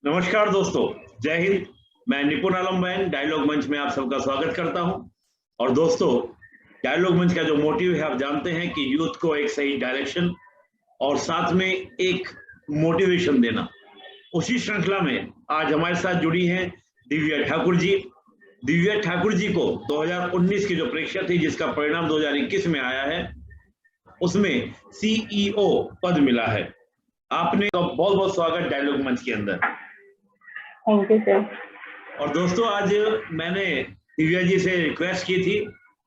नमस्कार दोस्तों, जय हिंद। मैं निपुण आलम बैन डायलॉग मंच में आप सबका स्वागत करता हूं। और दोस्तों, डायलॉग मंच का जो मोटिव है आप जानते हैं कि यूथ को एक सही डायरेक्शन और साथ में एक मोटिवेशन देना। उसी श्रृंखला में आज हमारे साथ जुड़ी हैं दिव्या ठाकुर जी। दिव्या ठाकुर जी को 2019 की जो परीक्षा थी जिसका परिणाम 2021 में आया है उसमें सीईओ पद मिला है। आपने बहुत बहुत स्वागत डायलॉग मंच के अंदर। Thank you sir. और दोस्तों, आज मैंने दिव्या जी से रिक्वेस्ट की थी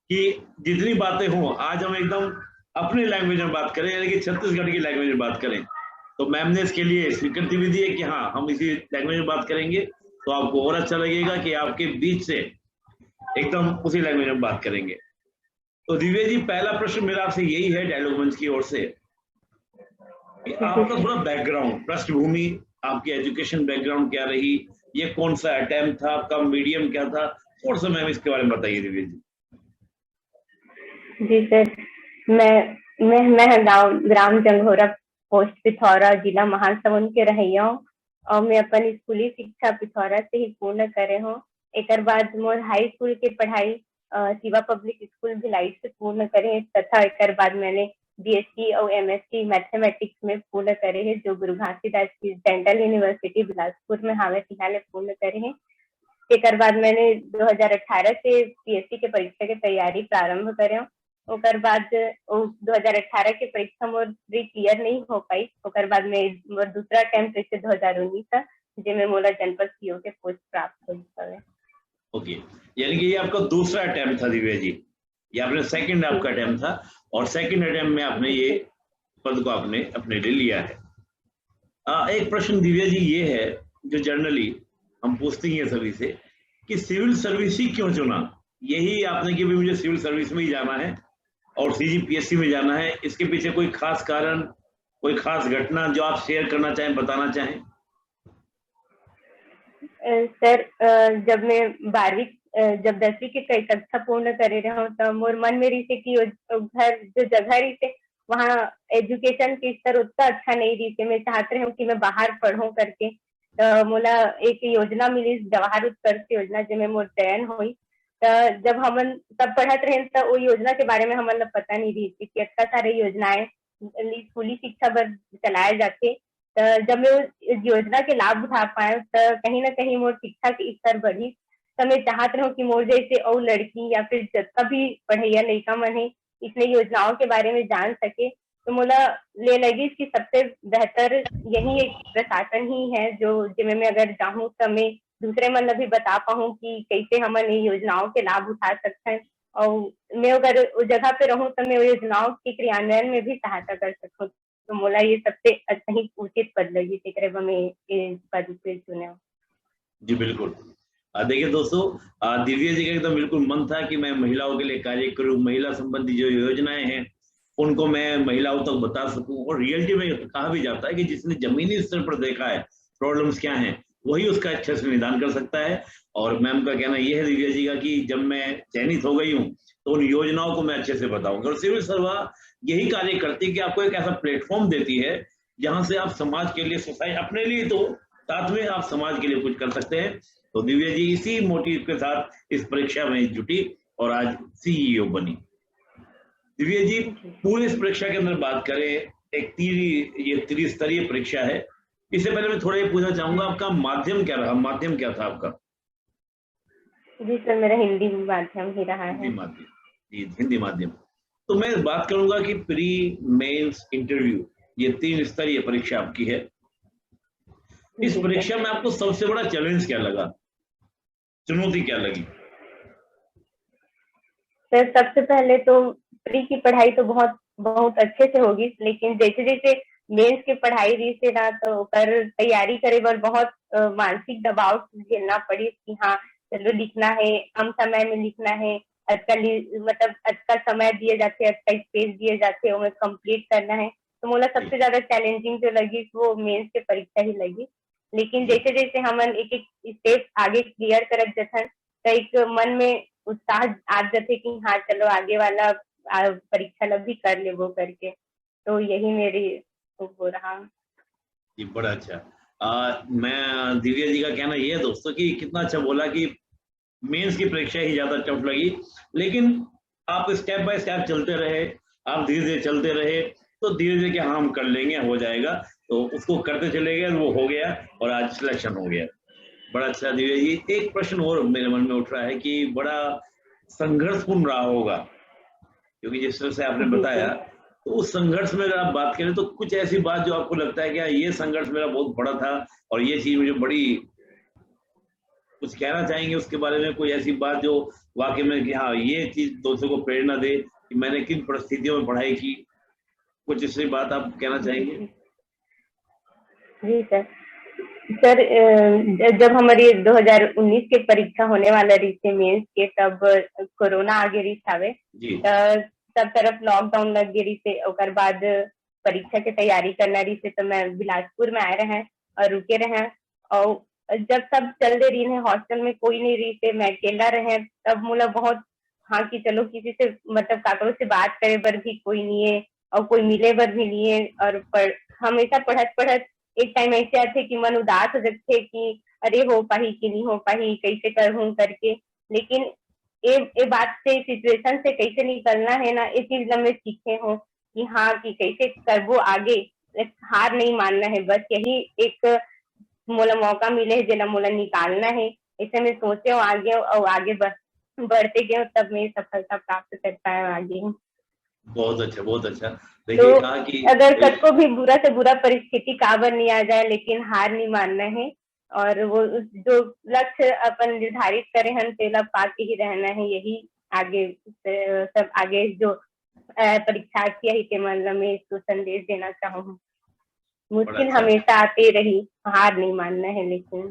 कि जितनी बातें हों आज हम एकदम अपने लैंग्वेज में बात करें, यानी कि छत्तीसगढ़ की लैंग्वेज में बात करें। तो मैम ने इसके लिए स्वीकृति भी दी है कि हाँ, हम इसी लैंग्वेज में बात करेंगे। तो आपको और अच्छा लगेगा कि आपके बीच से एकदम उसी लैंग्वेज में बात करेंगे। तो दिव्या जी, पहला प्रश्न मेरा आपसे यही है डायलॉग मंच की ओर से कि आपका थोड़ा बैकग्राउंड, पृष्ठभूमि, आपकी एजुकेशन बैकग्राउंड क्या रही, ये कौन सा अटेम्प्ट था आपका, मीडियम क्या था, थोड़ा सा मैम इसके बारे में बताइए दिव्या जी। जी सर, मैं ग्राम जंघोरा, पोस्ट पिथौरा, जिला महासमुंद के रहिया हूँ और मैं अपन स्कूली शिक्षा पिथौरा से ही पूर्ण करे हूँ। एक बाद मोर हाई स्कूल की पढ़ाई शिवा पब्लिक स्कूल भिलाई से पूर्ण करे है तथा एक बाद मैंने बीएससी और एमएससी मैथमेटिक्स में पूर्ण करे है जो गुरु घासीदास की सेंट्रल यूनिवर्सिटी बिलासपुर में हावे तिहाले पूर्ण करे है। एक बाद मैंने 2018 से पीएससी के परीक्षा की तैयारी प्रारंभ करे। ओकर बाद 2018 के परीक्षा मोर क्लियर नहीं हो पाई। ओकर बाद में मोर दूसरा अटेम्प्ट से 2019 था जिसमें मोला जनपद सीओ के पोस्ट प्राप्त हुई है। ओके, यानी कि ये आपका दूसरा अटेम्प्ट था दिव्या जी, ये आपने सेकंड आपका अटेम्प्ट था और सेकंड अटेम्प्ट में आपने ये पद को आपने अपने लिए लिया है। एक प्रश्न दिव्या जी ये है जो जनरली हम पूछते ही हैं सभी से कि सिविल सर्विस ही क्यों चुना? यही आपने कि भी मुझे सिविल सर्विस में ही जाना है और सीजीपीएससी में जाना है, इसके पीछे कोई खास कारण, कोई खास घटना जो आप शेयर करना चाहें, बताना चाहें? सर, जब मैं 12वीं जब 10वीं की कक्षा पूर्ण करे रहा हूँ तो मोर मन में रही थी कि घर जो जगह रही थे वहाँ एजुकेशन के स्तर उतना अच्छा नहीं रही थे। मैं चाहते रही हूँ कि मैं बाहर पढ़ूं करके। तो मोला एक योजना मिली, जवाहर उत्कर्ष योजना, जिसमें मोर चयन हुई। तो जब हमन तब पढ़त रहे तो वो योजना के बारे में हमन पता नहीं रही थी कि इतना सारे योजनाएं स्कूली शिक्षा पर चलाए जाते। जब मैं उस योजना के लाभ उठा पाए तो कहीं ना कहीं मोर शिक्षा के स्तर बढ़ी। तो मैं चाहत रहूं कि मोर जैसे और लड़की या फिर जितना भी पढ़ैया लड़का मन है इसने योजनाओं के बारे में जान सके। तो मोला ले लगी कि सबसे बेहतर यही एक प्रशासन ही है जो जिसमें मैं अगर चाहूँ तो मैं दूसरे मन भी बता पाऊँ कि कैसे हमन ये योजनाओं के लाभ उठा सकते हैं और मैं अगर उस जगह पे रहूं तो मैं योजनाओं के क्रियान्वयन में भी सहायता कर सकूँ। तो मोला ये सबसे सही उचित पद लगी थी में पद पे चुने। जी बिल्कुल। देखिए दोस्तों, दिव्या जी का एकदम बिल्कुल मन था कि मैं महिलाओं के लिए कार्य करूं, महिला संबंधी जो योजनाएं हैं उनको मैं महिलाओं तक बता सकूं। और रियलिटी में कहा भी जाता है कि जिसने जमीनी स्तर पर देखा है प्रॉब्लम्स क्या हैं वही उसका अच्छे से निदान कर सकता है। और मैम का कहना यह है दिव्या जी का कि जब मैं चयनित हो गई हूँ तो उन योजनाओं को मैं अच्छे से बताऊंगा। और सिविल सेवा यही कार्य करती है कि आपको एक ऐसा प्लेटफॉर्म देती है जहां से आप समाज के लिए, सोसाइटी, अपने लिए तो साथ में आप समाज के लिए कुछ कर सकते हैं। तो दिव्या जी इसी मोटिव के साथ इस परीक्षा में जुटी और आज सीईओ बनी। दिव्या जी, पूरे इस परीक्षा के अंदर बात करें, ये त्रिस्तरीय परीक्षा है। इससे पहले मैं थोड़ा ये पूछना चाहूंगा, आपका माध्यम क्या रहा, माध्यम क्या था आपका? जी सर, मेरा हिंदी माध्यम ही रहा हिंदी है। माध्यम। जी, हिंदी माध्यम। तो मैं बात करूंगा कि प्री, मेंस, इंटरव्यू, ये 3 स्तरीय परीक्षा आपकी है। इस परीक्षा में आपको सबसे बड़ा चैलेंज क्या लगा, चुनौती क्या लगी? सर, सबसे पहले तो प्री की पढ़ाई तो बहुत बहुत अच्छे से होगी, लेकिन जैसे जैसे मेंस की पढ़ाई रही से ना तो कर तैयारी करे बर बहुत मानसिक दबाव झेलना पड़ी कि हाँ चलो लिखना है, कम समय में लिखना है, अच्छा मतलब अच्छा समय दिए जाते, अच्छा स्पेस दिए जाते, उन्हें कंप्लीट करना है। तो मोला सबसे ज्यादा चैलेंजिंग जो लगी वो मेंस की परीक्षा ही लगी। लेकिन जैसे जैसे हमन एक एक स्टेप आगे क्लियर करत जथन तो एक मन में उत्साह आ जाते कि हाँ चलो आगे वाला परीक्षा ला भी कर ले वो करके। तो यही मेरी हो रहा। जी बड़ा अच्छा। मैं दिव्या जी का कहना ये है दोस्तों कि कितना अच्छा बोला कि मेंस की परीक्षा ही ज्यादा टफ लगी, लेकिन आप स्टेप बाय स्टेप चलते रहे, आप धीरे धीरे चलते रहे, तो धीरे धीरे क्या हम कर लेंगे, हो जाएगा। तो उसको करते चले गए, वो हो गया और आज सिलेक्शन हो गया। बड़ा अच्छा दिव्या जी। एक प्रश्न और मेरे मन में उठ रहा है कि बड़ा संघर्षपूर्ण रहा होगा, क्योंकि जिस तरह से आपने जी बताया, सर। तो उस संघर्ष में अगर आप बात करें तो कुछ ऐसी बात जो आपको लगता है कि हाँ, ये संघर्ष मेरा बहुत बड़ा था और ये चीज मुझे बड़ी, कुछ कहना चाहेंगे उसके बारे में? कोई ऐसी बात जो वाकई में कि हाँ, ये चीज दूसरों को प्रेरणा दे कि मैंने किन परिस्थितियों में पढ़ाई की, कुछ ऐसी बात आप कहना जी चाहेंगे? जी जी सर। सर जब हमारी 2019 के परीक्षा होने वाला रही थी मेंस के, तब कोरोना आगे रही थावे, जी सब तरफ लॉकडाउन लग गई से, ओकर बाद परीक्षा की तैयारी करना रही से, तो मैं बिलासपुर में आए रहे और रुके रहे। और जब सब चल दे रही है, हॉस्टल में कोई नहीं रही से, मैं अकेला रहे, तब मुला बहुत, हाँ कि चलो किसी से मतलब काकरों से बात करे बर भी कोई नहीं है और कोई मिले बर भी नहीं है। और हमेशा पढ़त पढ़त एक टाइम ऐसे आते कि मन उदास हो जाते कि अरे हो पाही कि नहीं हो पाही, कैसे करूं करके। लेकिन ये बात से, सिचुएशन से कैसे निकलना है ना, ये चीज मैं सीखे हूँ कि हाँ कि कैसे करबो आगे, हार नहीं मानना है, बस यही एक मोला मौका मिले है जेला मोला निकालना है। ऐसे मैं सोचे हूँ आगे, और आगे बढ़ते गए तब मैं सफलता प्राप्त कर पाए आगे। बहुत अच्छा, बहुत अच्छा। तो देखिए कहा कि अगर सबको भी बुरा से बुरा परिस्थिति काबर नहीं आ जाए, लेकिन हार नहीं मानना है, और वो जो लक्ष्य अपन निर्धारित करे हैं तेला पाके ही रहना है। यही आगे सब आगे जो परीक्षार्थी है के मन में इसको संदेश देना चाहूँ। बड़ा मुश्किल अच्छा। हमेशा आती रही, हार नहीं मानना है लेकिन।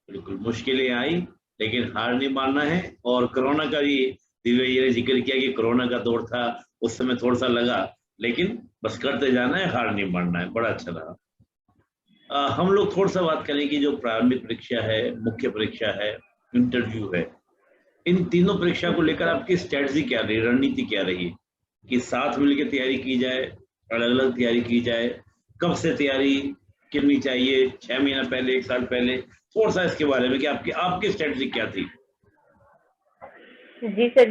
बिल्कुल, मुश्किलें आई लेकिन हार नहीं मानना है। और कोरोना का भी दिव्या जी ने जिक्र किया कि कोरोना का दौर था, उस समय थोड़ा सा लगा, लेकिन बस करते जाना है, हार नहीं मानना है। बड़ा अच्छा रहा। हम लोग थोड़ा सा बात करें कि जो प्रारंभिक परीक्षा है, मुख्य परीक्षा है, इंटरव्यू है, इन तीनों परीक्षा को लेकर आपकी स्ट्रेटजी क्या रही, रणनीति क्या रही? कि साथ मिलकर तैयारी की जाए, अलग अलग तैयारी की जाए, कब से तैयारी करनी चाहिए, 6 महीना पहले, 1 साल पहले? थोड़ा सा इसके बारे में कि आपकी आपकी स्ट्रेटजी क्या थी? जी सर,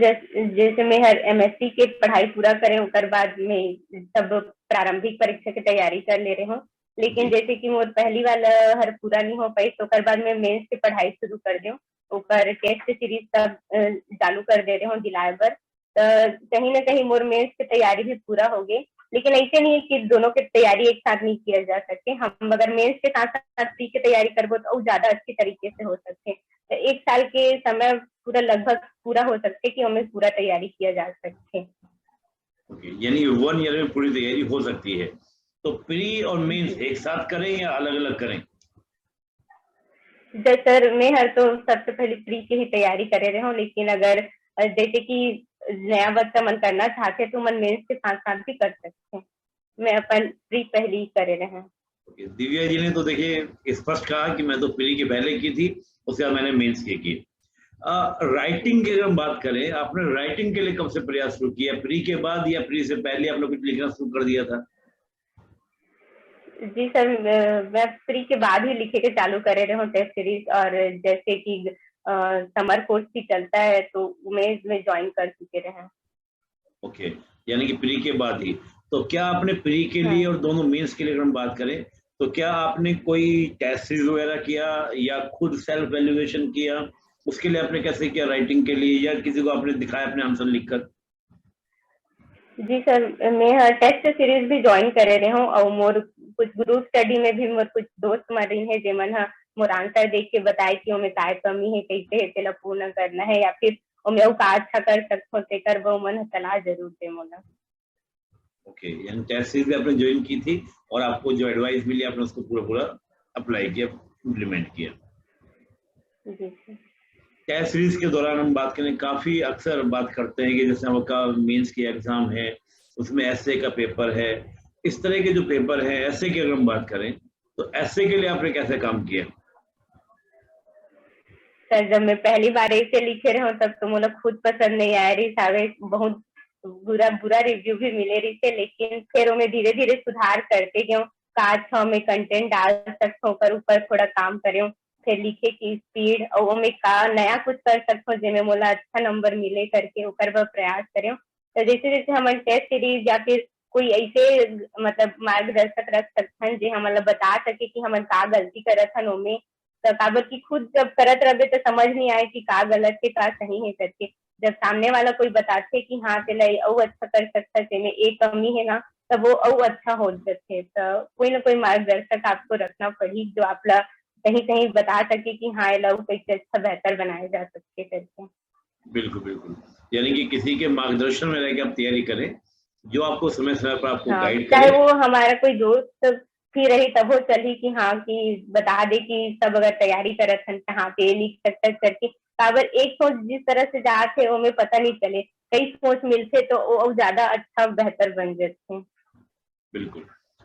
जैसे मैं हर एमएससी के पढ़ाई पूरा करे उकर बाद में सब प्रारंभिक परीक्षा की तैयारी कर ले रहे हूँ। लेकिन जी जैसे कि मोर पहली वाला हर पूरा नहीं हो पाई, तो ओकर बाद में मेंस की पढ़ाई शुरू कर दूँ। ओकर टेस्ट सीरीज सब चालू कर दे रहे हूँ दिलाए बर। कहीं ना कहीं मोर मेंस की तैयारी भी पूरा हो गई। लेकिन ऐसे नहीं है कि दोनों की तैयारी एक साथ नहीं किया जा सकते। हम अगर मेंस के साथ साथ प्री की तैयारी करबो तो ज्यादा अच्छी तरीके से हो सकते। एक साल के समय पूरा लगभग पूरा हो सकते कि हमें पूरा तैयारी किया जा सकते। ओके, यानी 1 ईयर में पूरी तैयारी हो सकती है। तो प्री और मेंस जी एक साथ करें या अलग अलग करें? सर, मैं हर तो सबसे पहले प्री की ही तैयारी करे रहे हूँ। लेकिन अगर जैसे कि नया बच्चा मन करना चाहते तो मन मेंस के साथ साथ भी कर सकते हैं। मैं अपन प्री पहले ही करे रहे हैं। ओके, दिव्या जी ने तो देखिए स्पष्ट कहा कि मैं तो प्री की पहले की थी, उसके बाद मैंने मेंस की। राइटिंग की अगर हम बात करें, आपने राइटिंग के लिए कब से प्रयास शुरू किया? प्री के बाद या प्री से पहले आपने कुछ लिखना शुरू कर दिया था? जी सर, मैं प्री के बाद ही लिखे के चालू करे रहे हूँ टेस्ट सीरीज। और जैसे कि समर कोर्स भी चलता है तो मैं ज्वाइन कर चुके रहे हैं। ओके, यानी कि प्री के बाद ही। तो क्या आपने प्री के लिए हाँ और दोनों मेंस के लिए अगर हम बात करें, तो क्या आपने कोई टेस्ट सीरीज वगैरह किया या खुद सेल्फ एलिवेशन किया? उसके लिए आपने कैसे किया राइटिंग के लिए, या किसी को आपने दिखाया अपने आंसर लिखकर? जी सर, मैं टेस्ट सीरीज भी ज्वाइन करे रहे हूँ। और मोर कुछ ग्रुप स्टडी में भी मोर कुछ दोस्त मर रही है जेमन हा मोर आंसर देख के बताए कि ओमे काय कमी है, कैसे है तेला पूर्ण करना है, या फिर ओमे अउ का अच्छा कर सकथो तेकर बर मन सलाह जरूर दे मोला। ओके, यानी टेस्ट सीरीज भी आपने ज्वाइन की थी और आपको जो एडवाइस मिली आपने उसको पूरा पूरा अप्लाई किया, इम्प्लीमेंट किया। जी सर। टेस्ट सीरीज के दौरान हम बात करें, काफी अक्सर बात करते हैं कि जैसे आपका मेंस की एग्जाम है, उसमें एसए का पेपर है, इस तरह के जो पेपर है एसए की अगर हम बात करें, तो एसए के लिए आपने कैसे काम किया? सर, जब मैं पहली बार ऐसे लिखे रहे हूँ तब तो मोला खुद पसंद नहीं आया रही सावे, बहुत बुरा बुरा रिव्यू भी मिले रही थे। लेकिन फिर मैं धीरे धीरे सुधार करते गए। का अच्छा में कंटेंट डाल सकते हो, पर ऊपर थोड़ा काम करे, फिर लिखे की स्पीड और में का नया कुछ कर सकते हो जिसमें मोला अच्छा नंबर मिले करके ऊपर वह प्रयास करें। तो जैसे जैसे हम टेस्ट सीरीज या फिर कोई ऐसे मतलब मार्गदर्शक रख सकते हैं जो हम बता सके कि हम का गलती करत हन ओमे, तो काबर की खुद जब करत रहे तो समझ नहीं आए कि का गलत है का सही है करके। जब सामने वाला कोई बताते कि हाँ तेला और अच्छा कर सकता है, तेमें एक कमी है ना, तब वो और अच्छा हो जाते। तो कोई ना कोई मार्गदर्शक आपको रखना पड़ी जो आपला कहीं कहीं बता सके कि हाँ लोग कैसे अच्छा बेहतर बनाए जा सकते करके। बिल्कुल बिल्कुल, यानी कि किसी के मार्गदर्शन में रह के आप तैयारी करें जो आपको समय समय पर आपको हाँ, गाइड चाहे करे। वो हमारा कोई दोस्त भी रही तब वो चली कि हाँ कि बता दे कि सब अगर तैयारी करत हन हाँ पे लिख सकते करके। काबर एक सोच जिस तरह से जाते वो में पता नहीं चले, कई सोच मिलते तो वो ज्यादा अच्छा बेहतर बन जाते। बिल्कुल,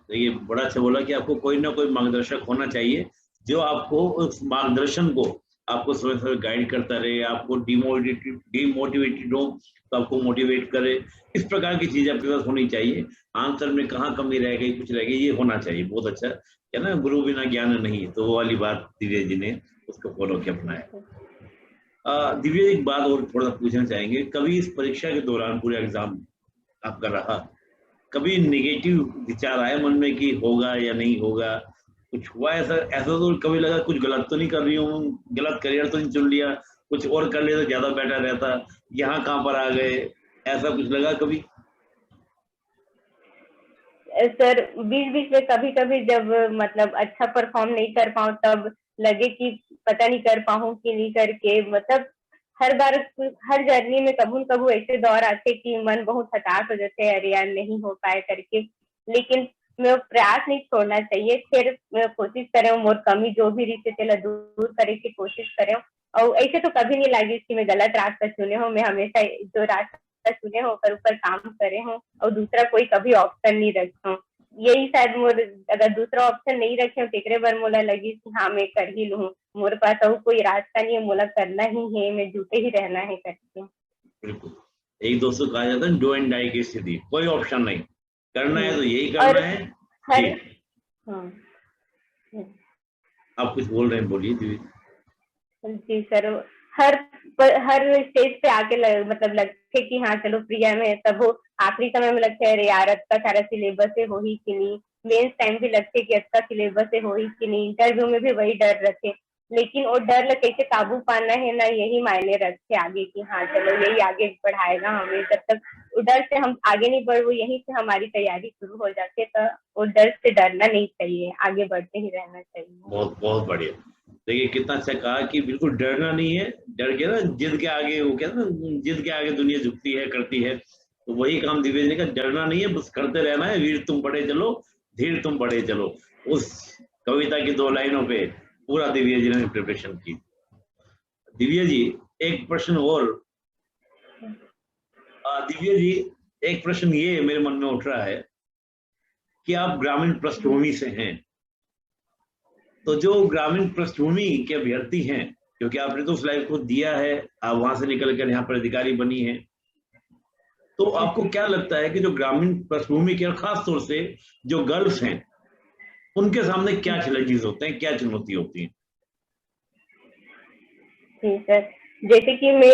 देखिए बड़ा अच्छा बोला कि आपको कोई ना कोई मार्गदर्शक होना चाहिए जो आपको उस मार्गदर्शन को आपको समय समय गाइड करता रहे, आपको डिमोटिवेटेड हो तो आपको मोटिवेट करे। इस प्रकार की चीज आपके पास होनी चाहिए। आंसर में कहाँ कमी रह गई कुछ रह गई ये होना चाहिए। बहुत अच्छा है ना, गुरु बिना ज्ञान नहीं, तो वो वाली बात दिव्या जी ने उसको फॉलो किया, अपनाया। दिव्या एक बात और थोड़ा पूछना चाहेंगे, कभी इस परीक्षा के दौरान पूरे एग्जाम आपका रहा, कभी नेगेटिव विचार आए मन में कि होगा या नहीं होगा, कुछ हुआ ऐसा? ऐसा तो कभी लगा कुछ गलत तो नहीं कर रही हूँ, गलत करियर तो नहीं चुन लिया, कुछ और कर लिया तो ज्यादा बेटर रहता, यहाँ कहाँ पर आ गए, ऐसा कुछ लगा कभी? सर बीच बीच में कभी कभी जब मतलब अच्छा परफॉर्म नहीं कर पाऊँ तब लगे कि पता नहीं कर पाऊँ कि नहीं करके, मतलब हर बार हर जर्नी में कभी कभी ऐसे दौर आते कि मन बहुत हताश हो जाते हैं, अरे यार नहीं हो पाए करके। लेकिन मैं प्रयास नहीं छोड़ना चाहिए, फिर मैं कोशिश करें मोर कमी जो भी रही तेला दूर करे की कोशिश करें। और ऐसे तो कभी नहीं लगी कि मैं गलत रास्ता चुने हो, मैं हमेशा जो रास्ता चुने हो पर ऊपर काम करे हो और दूसरा कोई कभी ऑप्शन नहीं रखे हो। यही शायद मोर अगर दूसरा ऑप्शन नहीं रखे हो तेरे बार मोला लगी कि हाँ मैं कर ही लूँ, मोरे पास और कोई रास्ता नहीं है, मोला करना ही है, मैं जुटे ही रहना है करके। बिल्कुल, एक दोस्तों कहा जाता है डू एंड डाई की स्थिति, कोई ऑप्शन नहीं, करना है तो यही और करना है। हर जी, हाँ आप कुछ बोल रहे हैं, बोलिए दीदी। जी सर, हर हर स्टेज पे आके मतलब लगते कि हाँ चलो प्रिया में तब हो आखिरी समय में लगता है अरे यार अच्छा सारा सिलेबस है हो ही कि नहीं, मेंस टाइम भी लगते कि अच्छा सिलेबस है हो ही कि नहीं, इंटरव्यू में भी वही डर रखे। लेकिन वो डर ल कैसे काबू पाना है ना, यही मायने रखते आगे कि हाँ चलो यही आगे बढ़ाएगा हमें। जब तक वो डर से हम आगे नहीं बढ़, वो यहीं से हमारी तैयारी शुरू हो जाती है। तो वो डर से डरना नहीं चाहिए, आगे बढ़ते ही रहना चाहिए। बहुत बहुत बढ़िया। देखिए कितना अच्छा कहा कि बिल्कुल डरना नहीं है, डर के ना जिद के आगे, वो कहते हैं ना जिद के आगे दुनिया झुकती है करती है, तो वही काम दिव्या जी का, डरना नहीं है, बस करते रहना है। वीर तुम बढ़े चलो, धीर तुम बढ़े चलो, उस कविता की दो लाइनों पे पूरा दिव्या जी ने प्रिपरेशन की। दिव्या जी एक प्रश्न और, दिव्या जी एक प्रश्न ये मेरे मन में उठ रहा है कि आप ग्रामीण पृष्ठभूमि से हैं, तो जो ग्रामीण पृष्ठभूमि के अभ्यर्थी हैं, क्योंकि आपने तो उस लाइफ को दिया है, आप वहां से निकल कर यहाँ पर अधिकारी बनी है, तो आपको क्या लगता है कि जो ग्रामीण पृष्ठभूमि के और खास तौर से जो गर्ल्स हैं उनके सामने क्या चैलेंजेस होते हैं, क्या चुनौती होती है? जी सर, जैसे कि मैं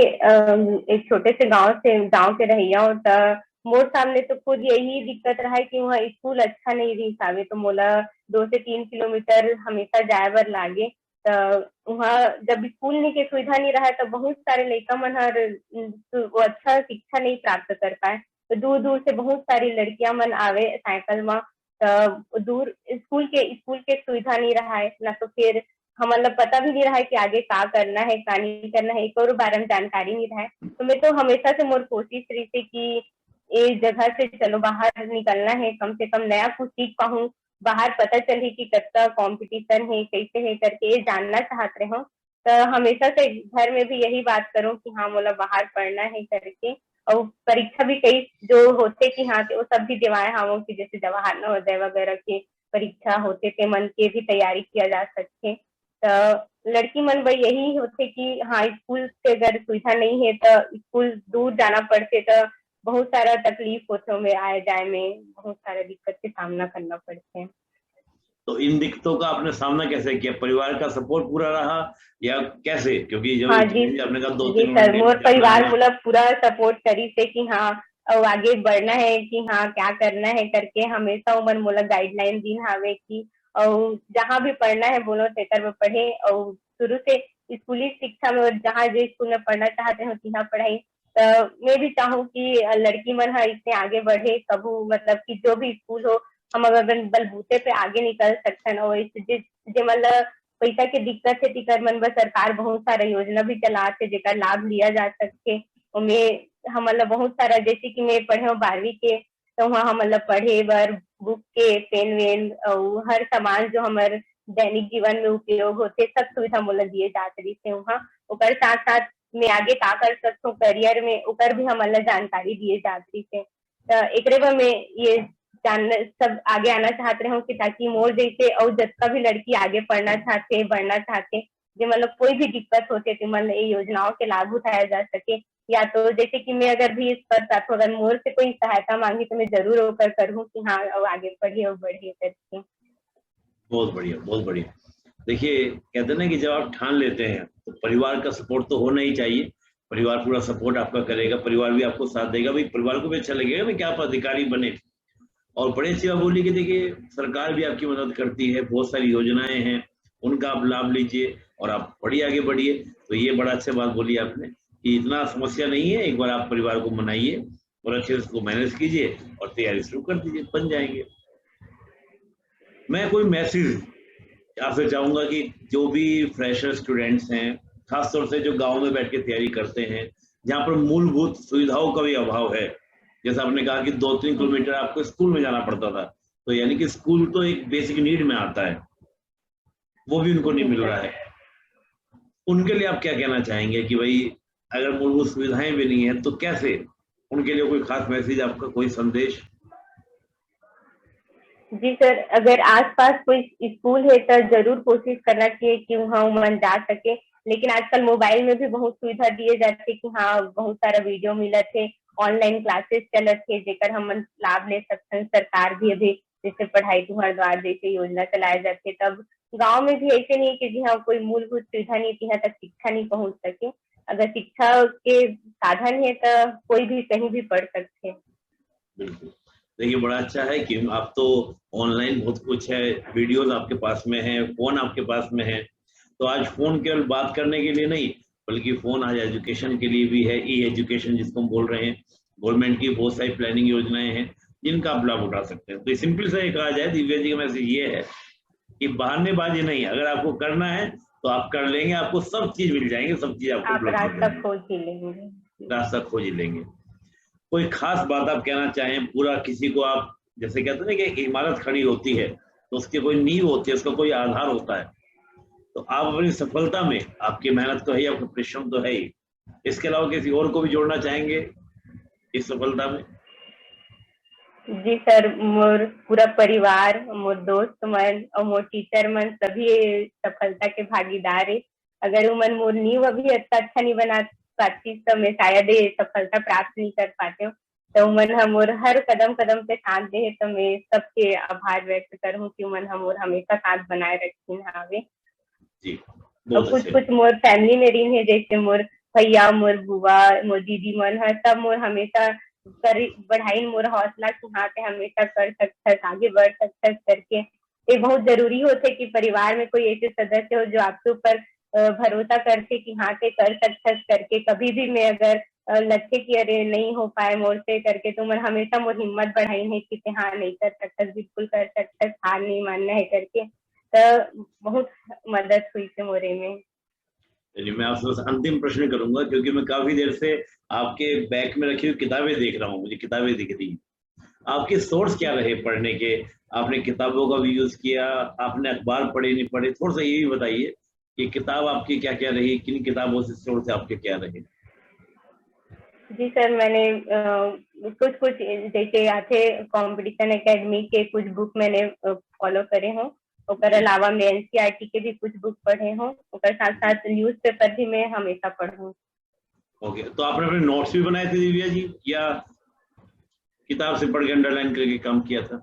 एक छोटे से गांव के रहिया हूँ, तो मोर सामने तो खुद यही दिक्कत रहा है कि वहाँ स्कूल अच्छा नहीं रही सावे, तो मोला 2 से 3 किलोमीटर हमेशा जाए बर लागे। तो वहाँ जब स्कूल नहीं के सुविधा नहीं रहा तो बहुत सारे लड़का मन हर वो अच्छा शिक्षा नहीं प्राप्त कर पाए। तो दूर दूर से बहुत सारी लड़कियां मन आवे साइकिल में, तो दूर स्कूल के सुविधा नहीं रहा है ना, तो फिर हमारा पता भी नहीं रहा है कि आगे क्या करना है क्या नहीं करना है, एक और बारे में जानकारी नहीं रहा है। तो मैं तो हमेशा से मोर कोशिश रही थी कि इस जगह से चलो बाहर निकलना है, कम से कम नया कुछ सीख पाऊँ, बाहर पता चले कि कितना कंपटीशन है कैसे है करके ये जानना चाहते हो। तो हमेशा से घर में भी यही बात करूँ कि हाँ मोला बाहर पढ़ना है करके। और परीक्षा भी कई जो होते कि हाँ वो सब भी दिवाए हम कि जैसे जवाहर नवोदय वगैरह के परीक्षा होते थे, मन के भी तैयारी किया जा सकते। तो लड़की मन भाई यही होते कि हाँ स्कूल से अगर सुविधा नहीं है तो स्कूल दूर जाना पड़ते, तो बहुत सारा तकलीफ होते में आए जाए में बहुत सारा दिक्कत के सामना करना पड़ते हैं। तो इन दिक्कतों का आपने सामना कैसे किया? परिवार का सपोर्ट पूरा रहा या कैसे? क्योंकि जो हाँ जी, आपने कहा जी 2-3 सर, घंटे मोर जाना परिवार है। मतलब पूरा सपोर्ट करी से कि हाँ अब आगे बढ़ना है, कि हाँ क्या करना है करके हमेशा उमन मोला गाइडलाइन दीन हावे कि और जहाँ भी पढ़ना है बोलो तेकर में पढ़े, और शुरू से स्कूली शिक्षा में और जहाँ जो स्कूल में पढ़ना चाहते हो तिहाँ पढ़ाई। तो मैं भी चाहूँ कि लड़की मन है इससे आगे बढ़े, कभू मतलब कि जो भी स्कूल हो हम अगर बलबूते पे आगे निकल सकते हैं, और जे मतलब पैसा के दिक्कत है तिकर मन बर सरकार बहुत सारा योजना भी चलात है जेकर लाभ लिया जा सकते। ओमें हम मतलब बहुत सारा, जैसे कि मैं पढ़े हूँ 12वीं के, तो वहाँ हम मतलब पढ़े बर बुक के पेन वेन और हर सामान जो हमारे दैनिक जीवन में उपयोग होते सब सुविधा मोला दिए जात रही थे वहाँ। ओकर साथ साथ मैं आगे का कर सकता हूँ करियर में ओकर भी हमला जानकारी दिए जात रही थे। तो एकरे बर मैं ये जानना सब आगे आना चाहते रहो कि ताकि मोर जैसे और जितना भी लड़की आगे पढ़ना चाहते बढ़ना चाहते, जो मतलब कोई भी दिक्कत होते तो मतलब ये योजनाओं के लाभ उठाया जा सके। या तो जैसे कि मैं अगर भी इस पर चाहता हूँ, अगर मोर से कोई सहायता मांगी तो मैं जरूर होकर करूँ कि हाँ अब आगे पढ़िए और बढ़िए करके। बहुत बढ़िया, बहुत बढ़िया। देखिए, कहते हैं ना कि जब आप ठान लेते हैं तो परिवार का सपोर्ट तो होना ही चाहिए। परिवार पूरा सपोर्ट आपका करेगा, परिवार भी आपको साथ देगा, भाई परिवार को भी अच्छा लगेगा भाई कि आप अधिकारी बने। और बड़ी अच्छी बात बोली कि देखिए सरकार भी आपकी मदद करती है, बहुत सारी योजनाएं हैं, उनका आप लाभ लीजिए और आप बढ़िया आगे बढ़िए। तो ये बड़ा अच्छा बात बोली आपने कि इतना समस्या नहीं है, एक बार आप परिवार को मनाइए और अच्छे से उसको मैनेज कीजिए और तैयारी शुरू कर दीजिए, बन जाएंगे। मैं कोई मैसेज आपसे चाहूंगा कि जो भी फ्रेशर स्टूडेंट्स हैं, खासतौर से जो गांव में बैठ के तैयारी करते हैं, जहाँ पर मूलभूत सुविधाओं का भी अभाव है, जैसा आपने कहा कि 2-3 किलोमीटर आपको स्कूल में जाना पड़ता था, तो यानी कि स्कूल तो एक बेसिक नीड में आता है, वो भी उनको नहीं जी मिल सर। रहा है। उनके लिए आप क्या कहना चाहेंगे कि भाई अगर मूलभूत सुविधाएं भी नहीं है तो कैसे? उनके लिए कोई खास मैसेज, आपका कोई संदेश? जी सर, अगर आसपास कोई स्कूल है तो जरूर कोशिश करना चाहिए कि वहाँ मन जा सके। लेकिन आजकल मोबाइल में भी बहुत सुविधा दिए जाते कि हाँ बहुत सारा वीडियो मिलत है, ऑनलाइन क्लासेस चलत है जेकर हम लाभ ले सकते हैं। सरकार भी अभी जैसे पढ़ाई तुहर द्वार जैसे योजना चलाए जाते, तब गांव में भी ऐसे नहीं कि जी हाँ कोई मूलभूत सुविधा नहीं थी, यहाँ तक शिक्षा नहीं पहुंच सके। अगर शिक्षा के साधन है तो कोई भी कहीं भी पढ़ सकते हैं। बिल्कुल। देखिए बड़ा अच्छा है कि आप तो ऑनलाइन बहुत कुछ है, वीडियोस आपके पास में है, फोन आपके पास में है। तो आज फोन केवल बात करने के लिए नहीं, बल्कि फोन आज एजुकेशन के लिए भी है, ई एजुकेशन जिसको हम बोल रहे हैं। गवर्नमेंट की बहुत सारी प्लानिंग योजनाएं हैं जिनका आप लाभ उठा सकते हैं। तो सिंपल सा एक कहा जाए, दिव्या जी का मैसेज ये है कि बहानेबाजी नहीं, अगर आपको करना है तो आप कर लेंगे, आपको सब चीज मिल जाएंगे, सब चीज आपको आप उपलब्ध हो रास्ता जाएंगे, खोज ही लेंगे। रास्ता खोज ही लेंगे। कोई खास बात आप कहना चाहें? पूरा किसी को आप जैसे कहते हैं ना कि एक इमारत खड़ी होती है तो उसकी कोई नींव होती है, उसका कोई आधार होता है। तो आप अपनी सफलता में, आपकी मेहनत तो है ही, आपका परिश्रम तो है ही, इसके अलावा किसी और को भी जोड़ना चाहेंगे इस सफलता में? जी सर, मोर पूरा परिवार, मोर दोस्त मन और मोर टीचर मन सभी सफलता के भागीदार है। अगर उमन मोर नींव अभी अच्छा नहीं बना पाती तो मैं शायद ये सफलता प्राप्त नहीं कर पाते हूँ। तो उमन हम मोर हर कदम कदम पे साथ दे, तो मैं सबके आभार व्यक्त करूँ कि उमन हम मोर हमेशा साथ बनाए रखी हावे। जी, और बहुत कुछ अच्छे। कुछ मोर फैमिली में रही है, जैसे मोर भैया, मोर बुआ, मोर दीदी मन है, सब मोर हमेशा करी बढ़ाई मोर हौसला कि हाँ ते हमेशा कर सकते आगे बढ़ सकते करके। ये बहुत जरूरी होते कि परिवार में कोई ऐसे सदस्य हो जो आपके ऊपर भरोसा करते कि हाँ ते कर सकते करके। कभी भी मैं अगर लक्ष्य की अरे नहीं हो पाए मोर से करके तो मैं हमेशा मोर हिम्मत बढ़ाई है कि हाँ नहीं कर सकता, बिल्कुल कर सकता, हार नहीं मानना है करके। तो बहुत मदद हुई थी मोरे में। चलिए मैं आपसे बस अंतिम प्रश्न करूंगा, क्योंकि मैं काफी देर से आपके बैग में रखी हुई किताबें देख रहा हूँ, मुझे किताबें दिख रही हैं। आपके सोर्स क्या रहे पढ़ने के? आपने किताबों का भी यूज किया, आपने अखबार पढ़े नहीं पढ़े, थोड़ा सा ये भी बताइए कि किताब आपकी क्या क्या रही, किन किताबों से सोर्स आपके क्या रहे? जी सर, मैंने कुछ कुछ जैसे आते कंपटीशन एकेडमी के कुछ बुक मैंने फॉलो करे हूँ। ओकर अलावा मैं एनसीईआरटी के भी कुछ बुक पढ़े हूँ। ओकर साथ साथ न्यूज़पेपर भी मैं हमेशा पढ़ूँ। ओके, तो आपने अपने नोट्स भी बनाए थे दिव्या जी, या किताब से पढ़ के अंडरलाइन करके काम किया था?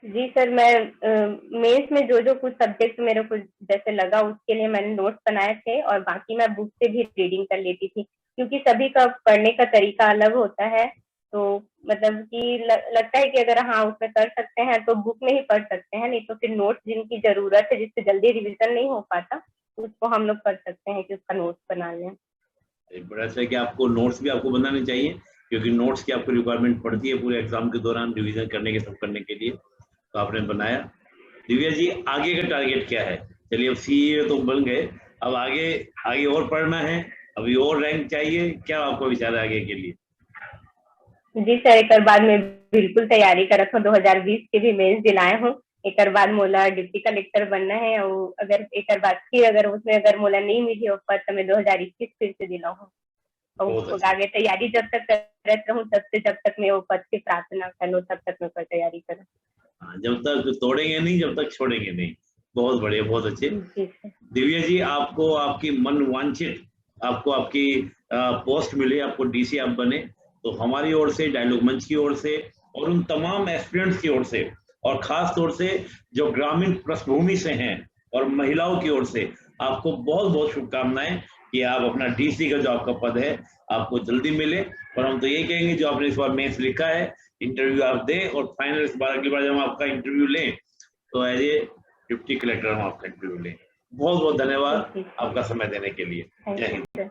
जी सर, मैं मेंस में जो जो कुछ सब्जेक्ट मेरे को जैसे लगा उसके लिए मैंने नोट्स बनाए थे, और बाकी मैं बुक से भी रीडिंग कर लेती थी, क्योंकि सभी का पढ़ने का तरीका अलग होता है। तो मतलब कि लगता है कि अगर हाँ उसमें कर सकते हैं तो बुक में ही पढ़ सकते हैं, नहीं तो फिर नोट्स जिनकी जरूरत है, जिससे जल्दी रिविजन नहीं हो पाता, उसको हम लोग कर सकते हैं कि उसका नोट्स बना लें। बड़ा अच्छा है कि आपको नोट्स भी आपको बनाने चाहिए, क्योंकि नोट्स की आपको रिक्वायरमेंट पड़ती है पूरे एग्जाम के दौरान रिवीजन करने के, सब करने के लिए। तो आपने बनाया। दिव्या जी, आगे का टारगेट क्या है? चलिए, अब सीए तो बन गए, अब आगे आगे और पढ़ना है, अभी और रैंक चाहिए, क्या आपका विचार है आगे के लिए? जी सर, एक बाद में बिल्कुल तैयारी कर रखा हूँ, 2020 के भी मेंस दिलाए हूँ। एक बाद मोला डिप्टी कलेक्टर बनना है, और अगर एक बाद फिर अगर उसमें अगर मोला नहीं मिली ऑफर तो मैं 2021 फिर से दिला हूँ। बहुत और अच्छा। आगे तैयारी जब तक करत रहूँ, तब से जब तक मैं वो पद की प्रार्थना कर लूँ, तब तक मैं पर तैयारी करूँ। हाँ, जब तक तोड़ेंगे नहीं, जब तक छोड़ेंगे नहीं। बहुत बढ़िया, बहुत अच्छे। जी सर। दिव्या जी, आपको आपकी मन वांछित, आपको आपकी पोस्ट मिले, आपको डीसी आप बने, तो हमारी ओर से, डायलॉग मंच की ओर से, और उन तमाम एस्पिरेंट्स की ओर से, और खास तौर से जो ग्रामीण पृष्ठभूमि से हैं और महिलाओं की ओर से, आपको बहुत बहुत शुभकामनाएं कि आप अपना डीसी का जो आपका पद है आपको जल्दी मिले। और हम तो ये कहेंगे, जो आपने इस बार मेंस लिखा है, इंटरव्यू आप दें, और फाइनल इस बार अगली बार जब हम आपका इंटरव्यू लें तो एज ए डिप्टी कलेक्टर हम आपका इंटरव्यू लें। बहुत बहुत धन्यवाद जी आपका समय देने के लिए। थैंक जय यू हिंद। सर।